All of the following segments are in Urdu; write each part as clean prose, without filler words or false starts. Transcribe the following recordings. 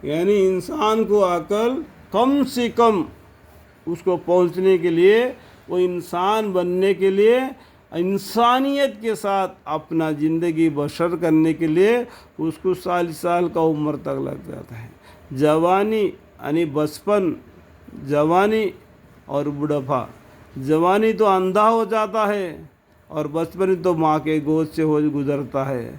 یعنی انسان کو عقل کم سے کم اس کو پہنچنے کے لیے، وہ انسان بننے کے لیے، انسانیت کے ساتھ اپنا زندگی بسر کرنے کے لیے اس کو 40 سال کا عمر تک لگ جاتا ہے۔ جوانی یعنی بچپن، جوانی اور بڑھاپا۔ جوانی تو اندھا ہو جاتا ہے اور بچپن تو ماں کے گود سے ہو گزرتا ہے۔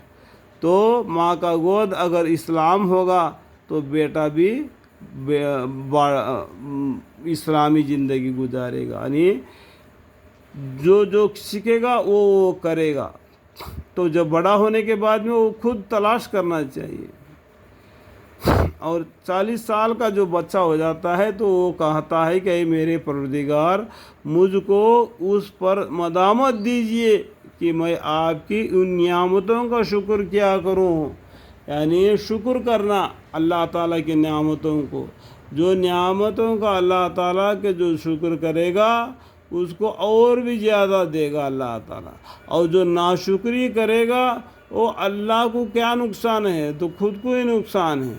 تو ماں کا گود اگر اسلام ہوگا تو بیٹا بھی اسلامی زندگی گزارے گا، یعنی جو سیکھے گا وہ کرے گا۔ تو جب بڑا ہونے کے بعد میں وہ خود تلاش کرنا چاہیے۔ اور 40 سال کا جو بچہ ہو جاتا ہے تو وہ کہتا ہے کہ اے میرے پروردگار، مجھ کو اس پر مدامت دیجئے کہ میں آپ کی ان نعمتوں کا شکر کیا کروں۔ یعنی شکر کرنا اللہ تعالیٰ کی نعمتوں کو، جو نعمتوں کا اللہ تعالیٰ کے جو شکر کرے گا اس کو اور بھی زیادہ دے گا اللہ تعالیٰ، اور جو ناشکری کرے گا وہ اللہ کو کیا نقصان ہے، تو خود کو ہی نقصان ہے۔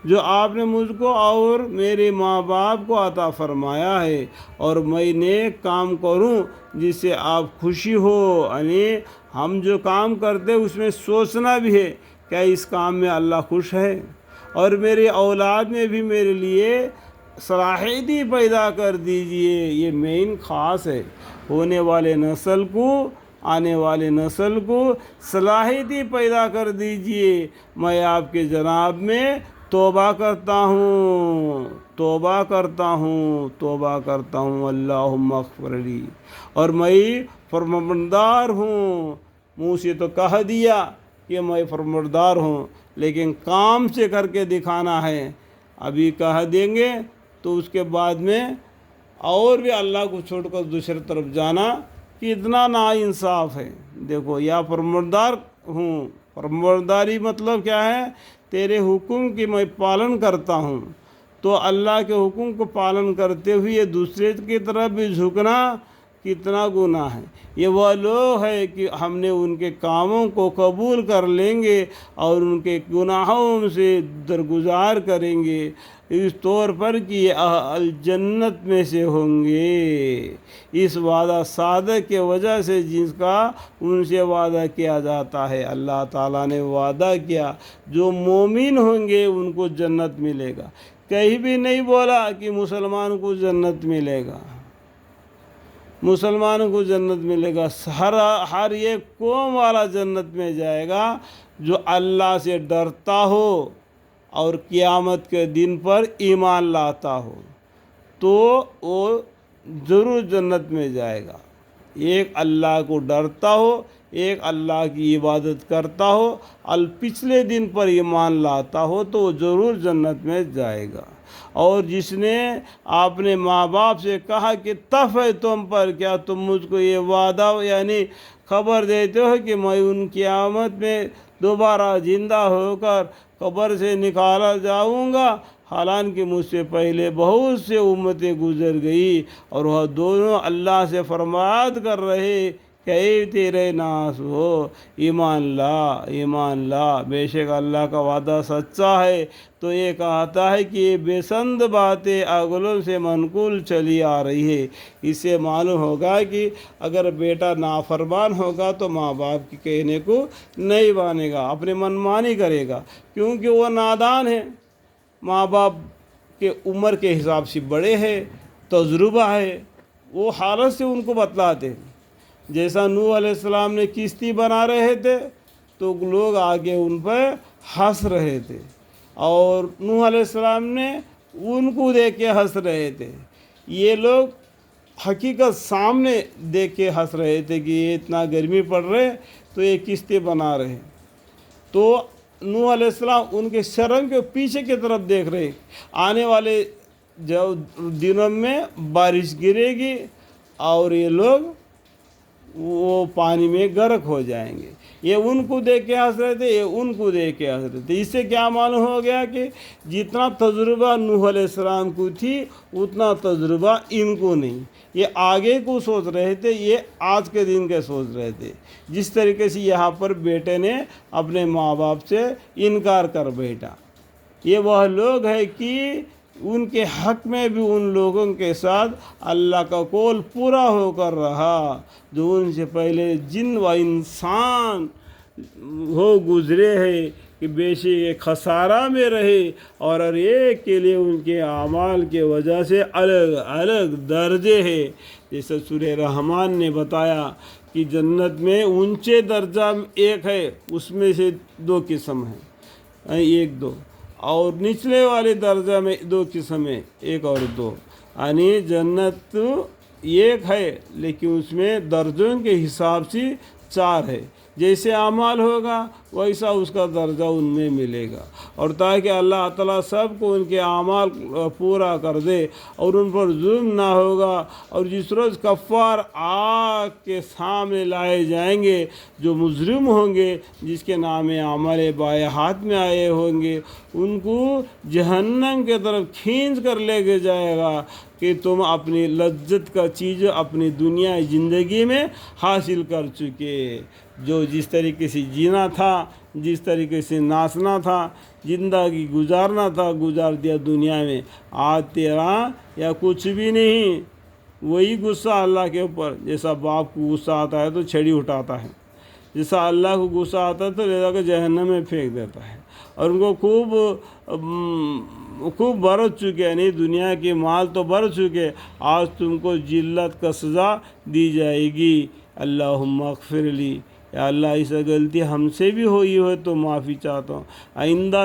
جو آپ نے مجھ کو اور میرے ماں باپ کو عطا فرمایا ہے، اور میں نیک کام کروں جس سے آپ خوشی ہو، یعنی ہم جو کام کرتے اس میں سوچنا بھی ہے کہ اس کام میں اللہ خوش ہے، اور میری اولاد میں بھی میرے لیے صلاحیتی پیدا کر دیجئے۔ یہ مین خاص ہے، ہونے والے نسل کو، آنے والے نسل کو صلاحیتی پیدا کر دیجئے۔ میں آپ کے جناب میں توبہ کرتا ہوں، توبہ کرتا ہوں، توبہ کرتا ہوں، اللہم اغفر لی۔ اور میں فرمانبردار ہوں، منہ سے تو کہہ دیا کہ میں فرمانبردار ہوں، لیکن کام سے کر کے دکھانا ہے۔ ابھی کہہ دیں گے تو اس کے بعد میں اور بھی اللہ کو چھوڑ کر دوسری طرف جانا کتنا ناانصاف ہے۔ دیکھو، یا فرمانبردار ہوں، فرمانبرداری مطلب کیا ہے؟ تیرے حکم کی میں پالن کرتا ہوں، تو اللہ کے حکم کو پالن کرتے ہوئے دوسرے کی طرف بھی جھکنا کتنا گناہ ہے۔ یہ وہ لوگ ہے کہ ہم نے ان کے کاموں کو قبول کر لیں گے اور ان کے گناہوں سے درگزار کریں گے، اس طور پر کہ یہ اہل جنت میں سے ہوں گے، اس وعدہ صادق کے وجہ سے جس کا ان سے وعدہ کیا جاتا ہے۔ اللہ تعالیٰ نے وعدہ کیا جو مومن ہوں گے ان کو جنت ملے گا۔ کہیں بھی نہیں بولا کہ مسلمان کو جنت ملے گا، مسلمانوں کو جنت ملے گا، ہر ایک قوم والا جنت میں جائے گا جو اللہ سے ڈرتا ہو اور قیامت کے دن پر ایمان لاتا ہو، تو وہ ضرور جنت میں جائے گا۔ ایک اللہ کو ڈرتا ہو، ایک اللہ کی عبادت کرتا ہو اور پچھلے دن پر ایمان لاتا ہو تو وہ ضرور جنت میں جائے گا۔ اور جس نے اپنے ماں باپ سے کہا کہ تف ہے تم پر، کیا تم مجھ کو یہ وعدہ یعنی خبر دیتے ہو کہ میں ان قیامت میں دوبارہ زندہ ہو کر قبر سے نکالا جاؤں گا؟ حالانکہ مجھ سے پہلے بہت سے امتیں گزر گئی اور وہ دونوں اللہ سے فرمایات کر رہے کہ اے تیرے ناس ہو، ایمان لا، ایمان لا، بے شک اللہ کا وعدہ سچا ہے۔ تو یہ کہتا ہے کہ یہ بے سند باتیں اگلوں سے منقول چلی آ رہی ہے۔ اس سے معلوم ہوگا کہ اگر بیٹا نافرمان ہوگا تو ماں باپ کے کہنے کو نہیں مانے گا، اپنے منمانی کرے گا، کیونکہ وہ نادان ہے، ماں باپ کے عمر کے حساب سے بڑے ہیں، تجربہ ہے، وہ حالت سے ان کو بتلاتے ہیں۔ جیسا نوح علیہ السلام نے کشتی بنا رہے تھے تو لوگ آگے ان پہ ہنس رہے تھے، اور نوح علیہ السلام نے ان کو دیکھ کے ہنس رہے تھے۔ یہ لوگ حقیقت سامنے دیکھ کے ہنس رہے تھے کہ یہ اتنا گرمی پڑ رہے تو یہ کشتی بنا رہے، تو نوح علیہ السلام ان کے شرم کے پیچھے کی طرف دیکھ رہے، آنے والے جو دنوں میں بارش گرے گی اور یہ لوگ وہ پانی میں غرق ہو جائیں گے۔ یہ ان کو دیکھ کے ہنس رہے تھے، یہ ان کو دیکھ کے ہنس رہے تھے۔ اس سے کیا معلوم ہو گیا کہ جتنا تجربہ نوح علیہ السلام کو تھی اتنا تجربہ ان کو نہیں۔ یہ آگے کو سوچ رہے تھے، یہ آج کے دن کے سوچ رہے تھے۔ جس طریقے سے یہاں پر بیٹے نے اپنے ماں باپ سے انکار کر بیٹھا، یہ وہ لوگ ہیں کہ ان کے حق میں بھی ان لوگوں کے ساتھ اللہ کا قول پورا ہو کر رہا جو ان سے پہلے جن و انسان ہو گزرے ہیں کہ بے شک ایک خسارہ میں رہے اور ہر ایک کے لیے ان کے اعمال کے وجہ سے الگ الگ درجے ہیں. جیسے سورہ رحمان نے بتایا کہ جنت میں اونچے درجہ ایک ہے، اس میں سے 2 قسم ہیں، 1 2، اور نچلے والے درجہ میں 2 قسم ہیں، 1 اور 2. یعنی جنت ایک ہے لیکن اس میں درجوں کے حساب سے 4 ہے. جیسے اعمال ہوگا ویسا اس کا درجہ ان میں ملے گا، اور تاکہ اللہ تعالیٰ سب کو ان کے اعمال پورا کر دے اور ان پر ظلم نہ ہوگا. اور جس روز کفار آگ کے سامنے لائے جائیں گے، جو مجرم ہوں گے جس کے نام اعمال بائیں ہاتھ میں آئے ہوں گے، ان کو جہنم کے طرف کھینچ کر لے کے جائے گا کہ تم اپنی لذت کا چیز اپنی دنیا زندگی میں حاصل کر چکے. جو جس طریقے سے جینا تھا، جس طریقے سے ناچنا تھا، زندگی گزارنا تھا، گزار دیا دنیا میں. آج تیرا یا کچھ بھی نہیں. وہی غصہ اللہ کے اوپر، جیسا باپ کو غصہ آتا ہے تو چھڑی اٹھاتا ہے، جیسا اللہ کو غصہ آتا ہے تو لے جا کے جہنم میں پھینک دیتا ہے. اور ان کو خوب برت چکے، یعنی دنیا کے مال تو بر چکے، آج تم کو ذلت کا سزا دی جائے گی. اللہم اغفر لی، یا اللہ ایسا غلطی ہم سے بھی ہوئی ہو تو معافی چاہتا ہوں. آئندہ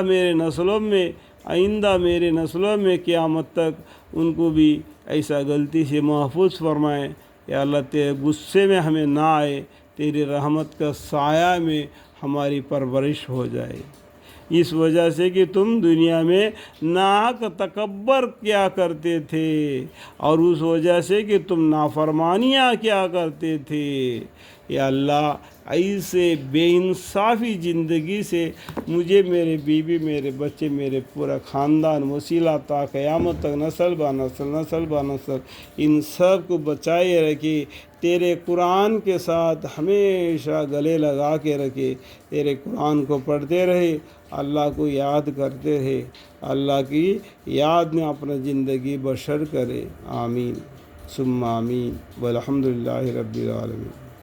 میرے نسلوں میں قیامت تک ان کو بھی ایسا غلطی سے محفوظ فرمائے. یا اللہ تیرے غصے میں ہمیں نہ آئے، تیری رحمت کا سایہ میں ہماری پرورش ہو جائے. اس وجہ سے کہ تم دنیا میں ناحق تکبر کیا کرتے تھے، اور اس وجہ سے کہ تم نافرمانیاں کیا کرتے تھے. یا اللہ ایسے بے انصافی زندگی سے مجھے، میرے بیوی، میرے بچے، میرے پورا خاندان وسیلہ تا قیامت تک نسل با نسل ان سب کو بچائے رکھے. تیرے قرآن کے ساتھ ہمیشہ گلے لگا کے رکھے. تیرے قرآن کو پڑھتے رہے، اللہ کو یاد کرتے رہے، اللہ کی یاد میں اپنا زندگی بسر کرے. آمین ثم آمین والحمد للہ رب العالمین.